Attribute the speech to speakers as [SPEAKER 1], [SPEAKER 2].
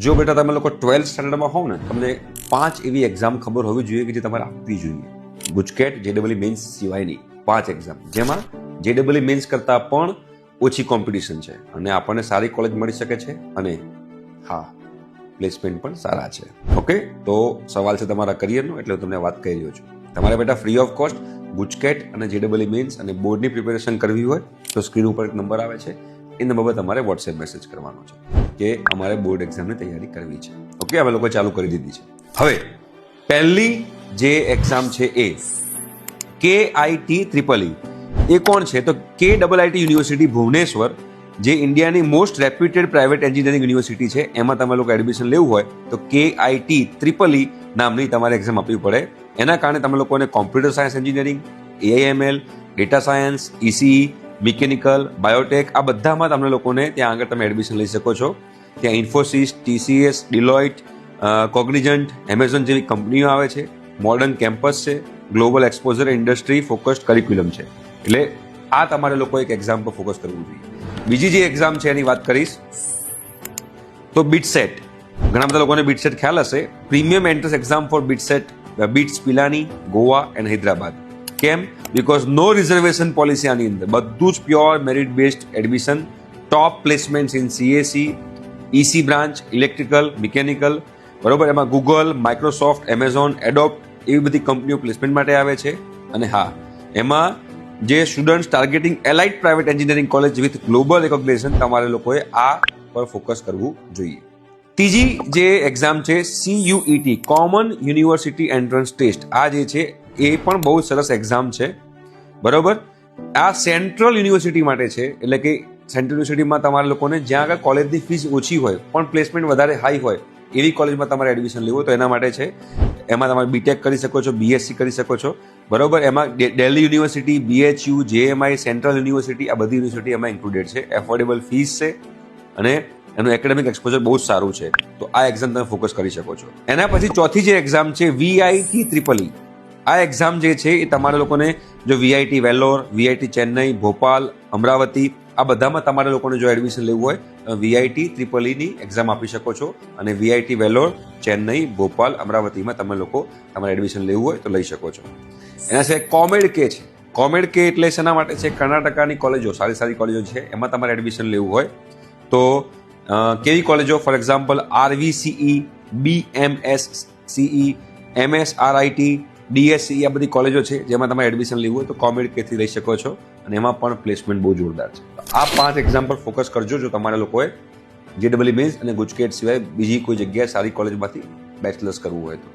[SPEAKER 1] જો બેટા તમે લોકો 12th સ્ટાન્ડર્ડમાં હોવ ને, તમને 5 એવી એક્ઝામ ખબર હોવી જોઈએ કે જે તમારે આપવી જોઈએ. ગુજકેટ જેડબલઈ મેન્સ સિવાયની 5 એક્ઝામ, જેમાં જેડબલઈ મેન્સ કરતાં પણ ઓછી કોમ્પિટિશન છે અને આપણને સારી કોલેજ મળી શકે છે અને હા, પ્લેસમેન્ટ પણ સારા છે. ઓકે, તો સવાલ છે તમારા કરિયરનો, એટલે હું તમને વાત કરી રહ્યો છું. તમારે બેટા ફ્રી ઓફ કોસ્ટ ગુજકેટ અને જેડબલઈ મેન્સ અને બોર્ડની પ્રિપેરેશન કરવી હોય તો સ્ક્રીન ઉપર એક નંબર આવે છે, એ નંબર પર તમારે વોટ્સએપ મેસેજ કરવાનો છે કે અમારે બોર્ડ એક્ઝામની તૈયારી કરવી છે. ઓકે, અમે લોકો ચાલુ કરી દીધી છે. હવે પહેલી જે એક્ઝામ છે એ KIT એ કોણ છે? તો KIIT યુનિવર્સિટી ભુવનેશ્વર, જે ઇન્ડિયાની most reputed private engineering university છે, એમાં તમે લોકો એડમિશન લેવું હોય તો KIT નામની તમારે એક્ઝામ આપવી પડે. એના કારણે તમે લોકોને computer science engineering, AIML, data science, ECE, mechanical, Biotech, આ બધામાં તમને લોકોને ત્યાં આગળ તમે એડમિશન લઈ શકો છો. ત્યાં ઇન્ફોસિસ, TCS, ડિલોઇટ, કોગ્નિજન્ટ, એમેઝોન જેવી કંપનીઓ આવે છે. મોડર્ન કેમ્પસ છે, global exposure, industry focused curriculum છે. એટલે આ તમારે લોકો એક એક્ઝામ પર ફોકસ કરવું જોઈએ. બીજી જે એક્ઝામ છે એની વાત કરીશ તો બીટસેટ. ઘણા બધા લોકોને બીટસેટ ખ્યાલ હશે. Premium entrance exam for BITS Pilani, Goa and Hyderabad. કેમ? બીકોઝ નો રિઝર્વેશન પોલિસી આની અંદર, બધું જ pure merit based admission, top placement in CAC, EC branch, electrical, mechanical, બરોબર. એમાં ગૂગલ, માઇક્રોસોફ્ટ, એમેઝોન, એડોપ્ટ એવી બધી કંપનીઓ પ્લેસમેન્ટ માટે આવે છે. અને હા, એમાં જે students targeting Alight private engineering college with global recognition, તમારે લોકોએ આ પર ફોકસ કરવું જોઈએ. ત્રીજી જે એક્ઝામ છે CUET, common university entrance test. આ જે છે એ પણ બહુ સરસ એક્ઝામ છે, બરોબર. આ સેન્ટ્રલ યુનિવર્સિટી માટે છે, એટલે કે સેન્ટ્રલ યુનિવર્સિટીમાં તમારા લોકોને જ્યાં આગળ કોલેજની ફીસ ઓછી હોય પણ પ્લેસમેન્ટ વધારે હાઈ હોય એવી કોલેજમાં તમારે એડમિશન લેવું હોય તો એના માટે છે. એમાં તમારે BTech કરી શકો છો, BSc કરી શકો છો, બરોબર. એમાં Delhi university, BHU, JMI, central university, આ બધી યુનિવર્સિટી એમાં ઇન્ક્લુડેડ છે. એફોર્ડેબલ ફીસ છે અને એનું એકેડેમિક એક્સપોઝર બહુ જ સારું છે. તો આ એક્ઝામ તમે ફોકસ કરી શકો છો. એના પછી ચોથી જે એક્ઝામ છે VIT. આ એક્ઝામ જે છે એ તમારા લોકોને જો VIT વેલ્લોર, VIT ચેન્નઈ, ભોપાલ, અમરાવતી, આ બધામાં તમારે લોકોને જો એડમિશન લેવું હોય તો VIT ની એક્ઝામ આપી શકો છો. અને VIT વેલ્લોર, ચેન્નઈ, ભોપાલ, અમરાવતીમાં તમે લોકો તમારે એડમિશન લેવું હોય તો લઈ શકો છો. એના સિવાય COMEDK છે. COMEDK એટલે શેના માટે છે? કર્ણાટકાની કોલેજો, સારી સારી કોલેજો છે, એમાં તમારે એડમિશન લેવું હોય તો કેવી કોલેજો? For example RVCE, BMSCE, MSRIT, DSCE, આ બધી કોલેજો છે જેમાં તમારે એડમિશન લેવું હોય તો COMEDK થી લઈ શકો છો. અને એમાં પણ પ્લેસમેન્ટ બહુ જોરદાર છે. આ 5 એક્ઝામ પર ફોકસ કરજો જો તમારે લોકોએ જેડબલઈ મેન્સ અને ગુજકેટ સિવાય બીજી કોઈ જગ્યાએ સારી કોલેજમાંથી બેચલર્સ કરવું હોય તો.